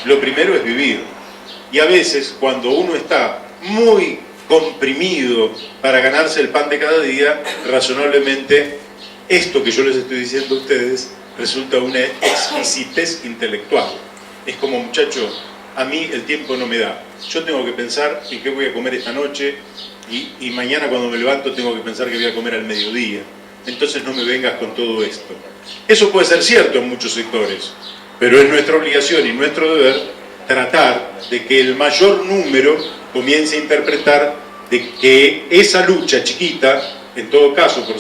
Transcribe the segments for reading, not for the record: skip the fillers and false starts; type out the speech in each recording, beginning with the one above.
lo primero es vivir. Y a veces, cuando uno está muy comprimido para ganarse el pan de cada día, razonablemente, esto que yo les estoy diciendo a ustedes resulta una exquisitez intelectual. Es como, muchacho, a mí el tiempo no me da. Yo tengo que pensar en qué voy a comer esta noche y mañana cuando me levanto tengo que pensar que voy a comer al mediodía. Entonces no me vengas con todo esto. Eso puede ser cierto en muchos sectores, pero es nuestra obligación y nuestro deber tratar de que el mayor número comience a interpretar de que esa lucha chiquita, en todo caso por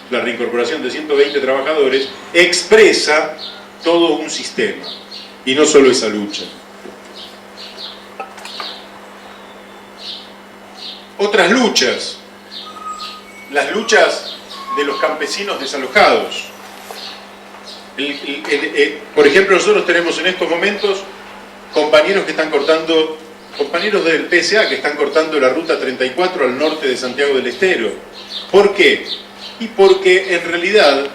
la reincorporación de 120 trabajadores, expresa todo un sistema y no solo esa lucha. Otras luchas, las luchas de los campesinos desalojados. Por ejemplo, nosotros tenemos en estos momentos compañeros que están cortando, compañeros del PSA que están cortando la ruta 34 al norte de Santiago del Estero. ¿Por qué? Y porque en realidad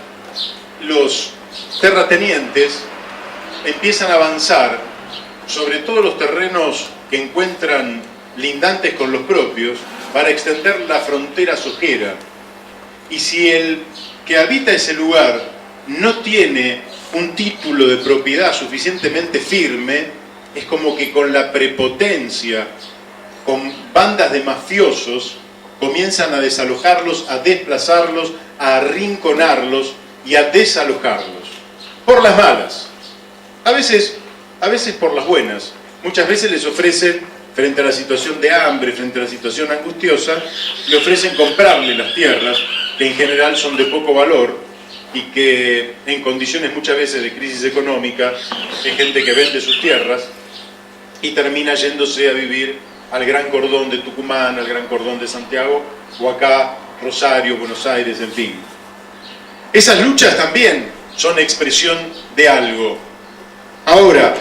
los terratenientes empiezan a avanzar sobre todos los terrenos que encuentran lindantes con los propios para extender la frontera sojera. Y si el que habita ese lugar no tiene un título de propiedad suficientemente firme, es como que con la prepotencia, con bandas de mafiosos, comienzan a desalojarlos, a desplazarlos, a arrinconarlos y a desalojarlos. Por las malas. A veces por las buenas. Muchas veces les ofrecen, frente a la situación de hambre, frente a la situación angustiosa, le ofrecen comprarle las tierras, que en general son de poco valor, y que en condiciones muchas veces de crisis económica, hay gente que vende sus tierras y termina yéndose a vivir al Gran Cordón de Tucumán, al Gran Cordón de Santiago, o acá Rosario, Buenos Aires, en fin. Esas luchas también son expresión de algo. Ahora,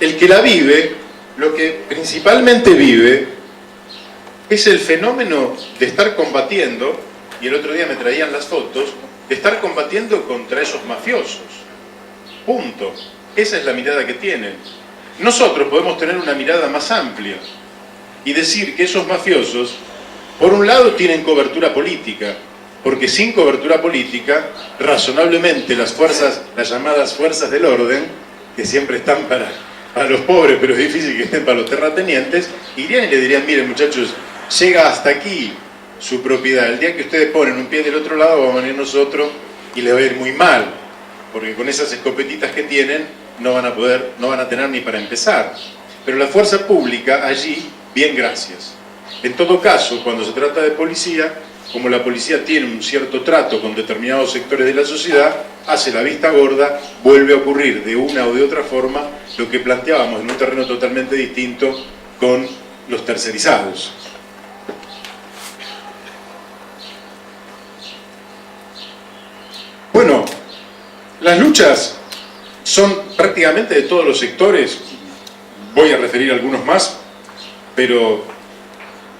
el que la vive, lo que principalmente vive, es el fenómeno de estar combatiendo, y el otro día me traían las fotos, de estar combatiendo contra esos mafiosos. Punto. Esa es la mirada que tienen. Nosotros podemos tener una mirada más amplia y decir que esos mafiosos, por un lado, tienen cobertura política, porque sin cobertura política, razonablemente las llamadas fuerzas del orden, que siempre están para los pobres, pero es difícil que estén para los terratenientes, irían y le dirían: miren, muchachos, llega hasta aquí su propiedad. El día que ustedes ponen un pie del otro lado, vamos a venir nosotros y les va a ir muy mal, porque con esas escopetitas que tienen no van a tener ni para empezar. Pero la fuerza pública allí, bien, gracias. En todo caso, cuando se trata de policía, como la policía tiene un cierto trato con determinados sectores de la sociedad, hace la vista gorda, vuelve a ocurrir de una o de otra forma lo que planteábamos en un terreno totalmente distinto con los tercerizados. Bueno, las luchas son prácticamente de todos los sectores, voy a referir algunos más, pero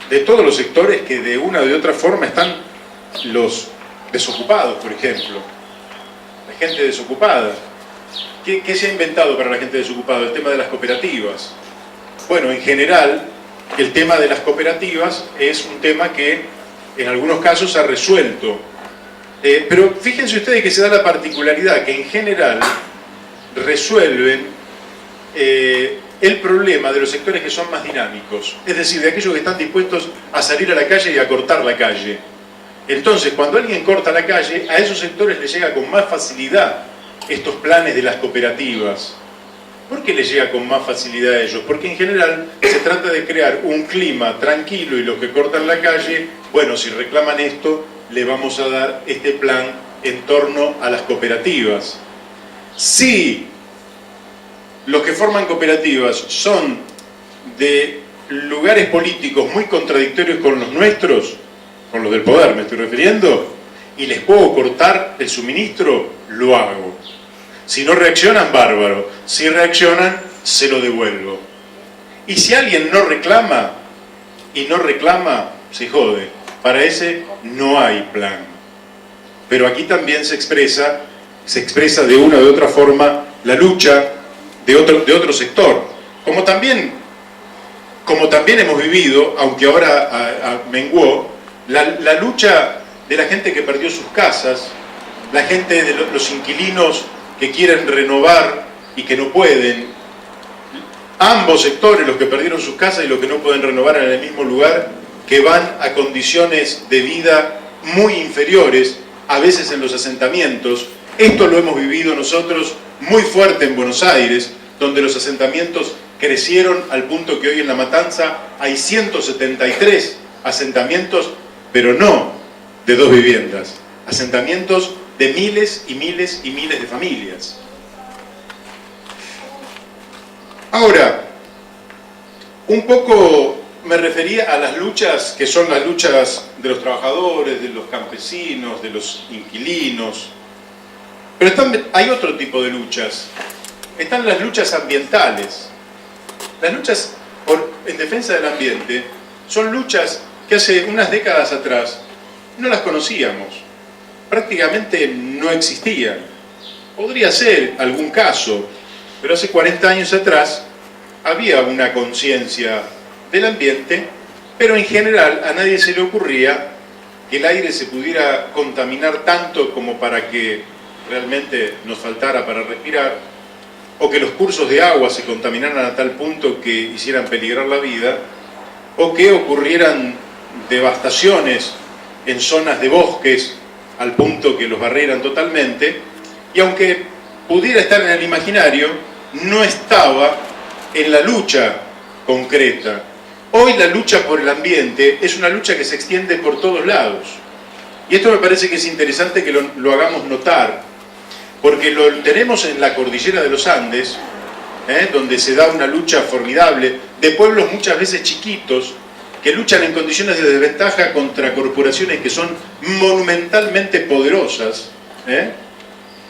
de todos los sectores que de una o de otra forma están los desocupados, por ejemplo, la gente desocupada. ¿Qué se ha inventado para la gente desocupada? El tema de las cooperativas. Bueno, en general, el tema de las cooperativas es un tema que en algunos casos ha resuelto. Pero fíjense ustedes que se da la particularidad que en general resuelven el problema de los sectores que son más dinámicos, es decir, de aquellos que están dispuestos a salir a la calle y a cortar la calle. Entonces, cuando alguien corta la calle, a esos sectores les llega con más facilidad estos planes de las cooperativas. ¿Por qué les llega con más facilidad a ellos? Porque en general se trata de crear un clima tranquilo, y los que cortan la calle, bueno, si reclaman esto, le vamos a dar este plan en torno a las cooperativas. Si los que forman cooperativas son de lugares políticos muy contradictorios con los nuestros, con los del poder me estoy refiriendo, y les puedo cortar el suministro, lo hago. Si no reaccionan, bárbaro. Si reaccionan, se lo devuelvo. Y si alguien no reclama, se jode. Para ese no hay plan. Pero aquí también se expresa de una u otra forma la lucha de otro sector, Como también hemos vivido, aunque ahora menguó, la lucha de la gente que perdió sus casas, la gente de los inquilinos que quieren renovar y que no pueden, ambos sectores, los que perdieron sus casas y los que no pueden renovar en el mismo lugar, que van a condiciones de vida muy inferiores, a veces en los asentamientos. Esto lo hemos vivido nosotros muy fuerte en Buenos Aires, donde los asentamientos crecieron al punto que hoy en La Matanza hay 173 asentamientos, pero no de 2 viviendas, asentamientos de miles y miles y miles de familias. Ahora, un poco me refería a las luchas que son las luchas de los trabajadores, de los campesinos, de los inquilinos, pero hay otro tipo de luchas. Están las luchas ambientales. Las luchas en defensa del ambiente son luchas que hace unas décadas atrás no las conocíamos, prácticamente no existían. Podría ser algún caso, pero hace 40 años atrás había una conciencia del ambiente, pero en general a nadie se le ocurría que el aire se pudiera contaminar tanto como para que realmente nos faltara para respirar, o que los cursos de agua se contaminaran a tal punto que hicieran peligrar la vida, o que ocurrieran devastaciones en zonas de bosques al punto que los barrieran totalmente, y aunque pudiera estar en el imaginario, no estaba en la lucha concreta. Hoy la lucha por el ambiente es una lucha que se extiende por todos lados, y esto me parece que es interesante que lo hagamos notar, porque lo tenemos en la cordillera de los Andes, donde se da una lucha formidable de pueblos muchas veces chiquitos que luchan en condiciones de desventaja contra corporaciones que son monumentalmente poderosas,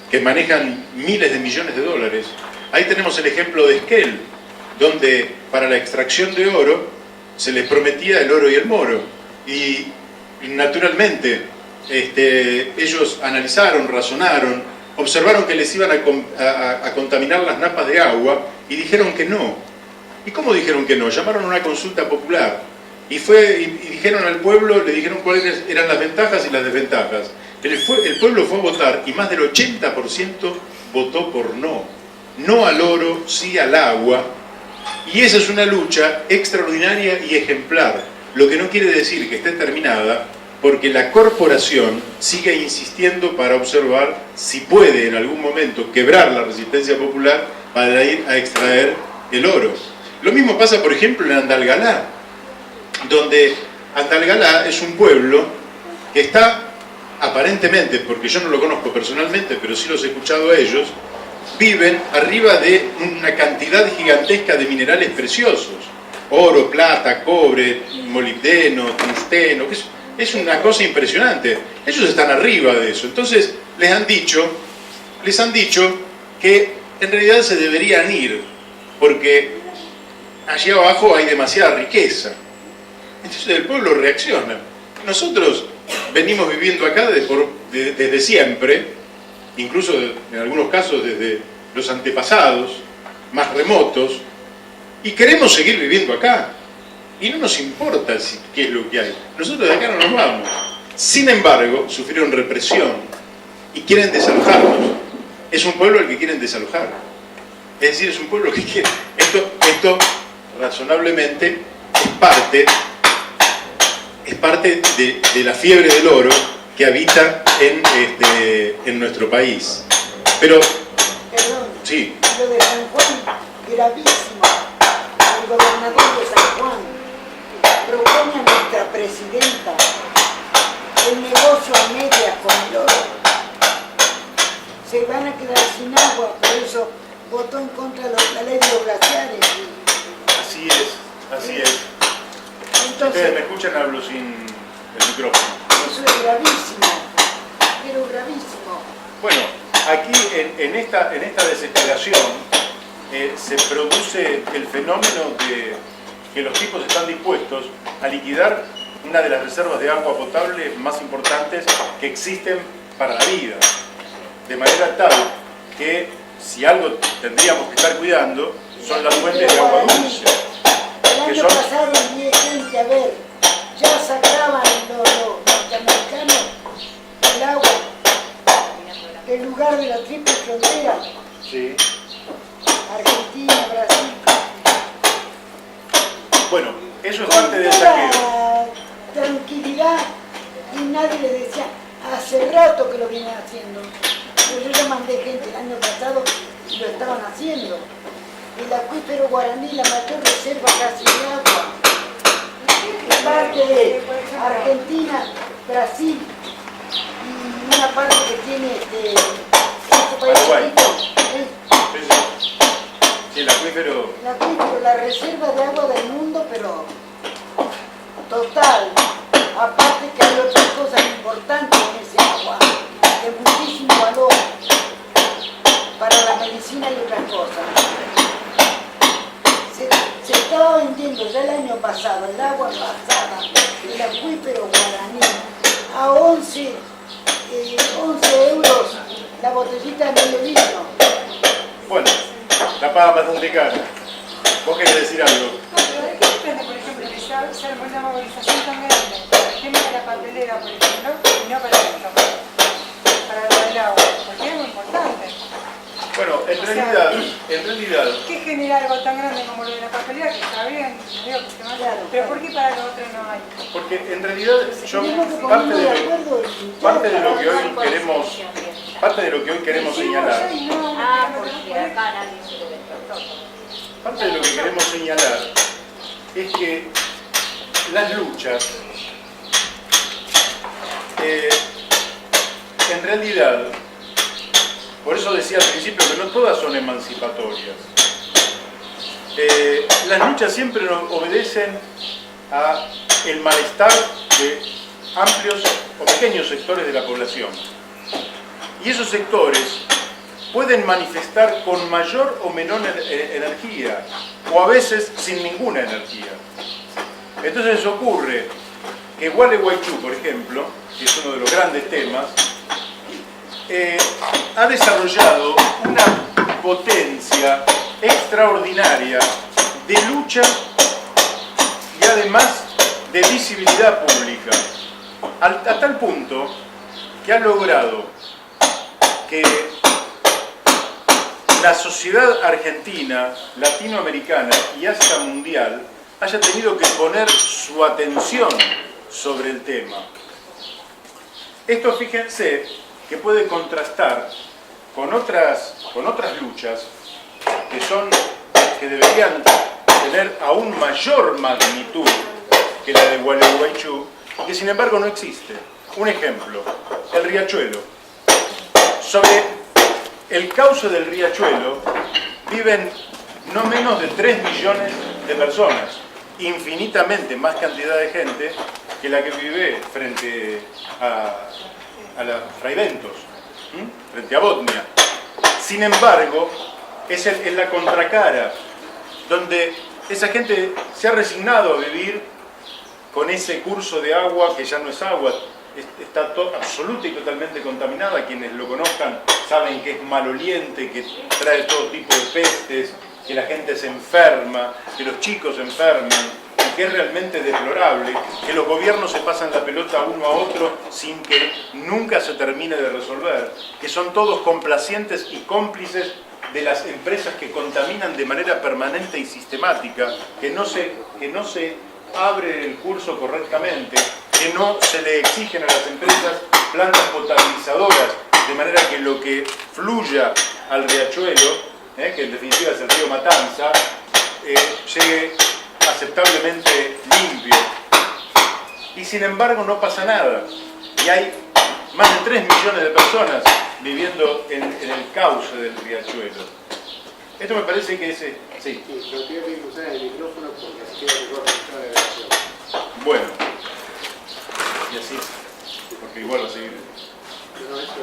que manejan miles de millones de dólares. Ahí tenemos el ejemplo de Esquel, donde para la extracción de oro se les prometía el oro y el moro, y naturalmente ellos analizaron, razonaron, observaron que les iban a contaminar las napas de agua y dijeron que no. ¿Y cómo dijeron que no? Llamaron a una consulta popular y dijeron al pueblo, le dijeron cuáles eran las ventajas y las desventajas. El pueblo fue a votar y más del 80% votó por no. No al oro, sí al agua. Y esa es una lucha extraordinaria y ejemplar, lo que no quiere decir que esté terminada, porque la corporación sigue insistiendo para observar si puede en algún momento quebrar la resistencia popular para ir a extraer el oro. Lo mismo pasa, por ejemplo, en Andalgalá, donde Andalgalá es un pueblo que está aparentemente, porque yo no lo conozco personalmente, pero sí los he escuchado a ellos, viven arriba de una cantidad gigantesca de minerales preciosos, oro, plata, cobre, molibdeno, tungsteno, es una cosa impresionante. Ellos están arriba de eso. Entonces les han dicho que en realidad se deberían ir, porque allí abajo hay demasiada riqueza. Entonces el pueblo reacciona. Nosotros venimos viviendo acá desde siempre, incluso en algunos casos desde los antepasados más remotos, y queremos seguir viviendo acá. Y no nos importa qué es lo que hay. Nosotros de acá no nos vamos. Sin embargo, sufrieron represión y quieren desalojarnos. Es un pueblo al que quieren desalojar. Es decir, es un pueblo que quiere... Esto razonablemente es parte de la fiebre del oro que habita en nuestro país. Pero... Perdón, sí. Lo de San Juan, gravísimo. El gobernador de San Juan propone a nuestra presidenta el negocio a medias con el oro. Se van a quedar sin agua, por eso votó en contra de la ley de los glaciares. Así es. Entonces, Ustedes me escuchan, hablo sin el micrófono. eso es gravísimo, pero gravísimo. Bueno, aquí en esta desesperación se produce el fenómeno de que los tipos están dispuestos a liquidar una de las reservas de agua potable más importantes que existen para la vida, de manera tal que si algo tendríamos que estar cuidando son las fuentes de agua dulce. El año pasado envié gente a ver, ya sacaban los norteamericanos el agua del lugar de la triple frontera. Sí. Argentina, Brasil. Bueno, eso es parte del saqueo. Tranquilidad, y nadie le decía, hace rato que lo vienen haciendo. Pero yo ya mandé gente el año pasado y lo estaban haciendo. El acuífero Guaraní, la mayor reserva casi de agua. En parte de Argentina, Brasil y una parte que tiene este país Paraguay. chiquito. Sí, el acuífero. El acuífero, la reserva de agua del mundo, pero total. Aparte que hay otras cosas importantes en ese agua, de muchísimo valor para la medicina y otras cosas. Se estaba vendiendo ya el año pasado el agua pasada, el acuífero Guaraní, a 11 euros la botellita de medio litro. Bueno, la paga bastante cara. ¿Vos querés decir algo? No, pero ¿de qué depende, por ejemplo, que se arma una movilización tan grande para el tema de la papelera, por ejemplo, y no para esto, para lo del agua? Porque es muy importante. Bueno, en realidad, ¿Qué genera algo tan grande como lo de la papelera? Que está bien, no digo que esté mal, Claro, pero claro. ¿por qué para lo otro no hay? porque en realidad yo Tenemos que parte ponernos de de lo, acuerdo y parte de lo que ya hoy queremos, parte de lo que hoy queremos señalar, Ah, porque acá nadie se debe tratar. parte de lo que queremos señalar es que las luchas, en realidad, por eso decía al principio que no todas son emancipatorias. Las luchas siempre obedecen a el malestar de amplios o pequeños sectores de la población. Y esos sectores pueden manifestar con mayor o menor energía, o a veces sin ninguna energía. Entonces ocurre que Gualeguaychú, por ejemplo, que es uno de los grandes temas, ha desarrollado una potencia extraordinaria de lucha y además de visibilidad pública, a tal punto que ha logrado que la sociedad argentina, latinoamericana y hasta mundial haya tenido que poner su atención sobre el tema. Esto, fíjense, que puede contrastar con otras luchas que deberían tener aún mayor magnitud que la de Gualeguaychú, que sin embargo no existe. Un ejemplo, el riachuelo. Sobre el cauce del riachuelo viven no menos de 3 millones de personas, infinitamente más cantidad de gente que la que vive frente a la Fray Bentos, frente a Botnia. Sin embargo, es la contracara, donde esa gente se ha resignado a vivir con ese curso de agua que ya no es agua, está absoluta y totalmente contaminada. Quienes lo conozcan saben que es maloliente, que trae todo tipo de pestes, que la gente se enferma, que los chicos se enferman, y que es realmente deplorable que los gobiernos se pasan la pelota uno a otro sin que nunca se termine de resolver, que son todos complacientes y cómplices de las empresas que contaminan de manera permanente y sistemática, que no se abre el curso correctamente, que no se le exigen a las empresas plantas potabilizadoras, de manera que lo que fluya al riachuelo, que en definitiva es el río Matanza, llegue aceptablemente limpio. Y sin embargo no pasa nada. Y hay más de 3 millones de personas viviendo en el cauce del riachuelo. Esto me parece que es... Sí. Yo quiero que usar el micrófono porque así queda mejor registrada la grabación. Bueno. Y así, porque igual va a seguir. No, eso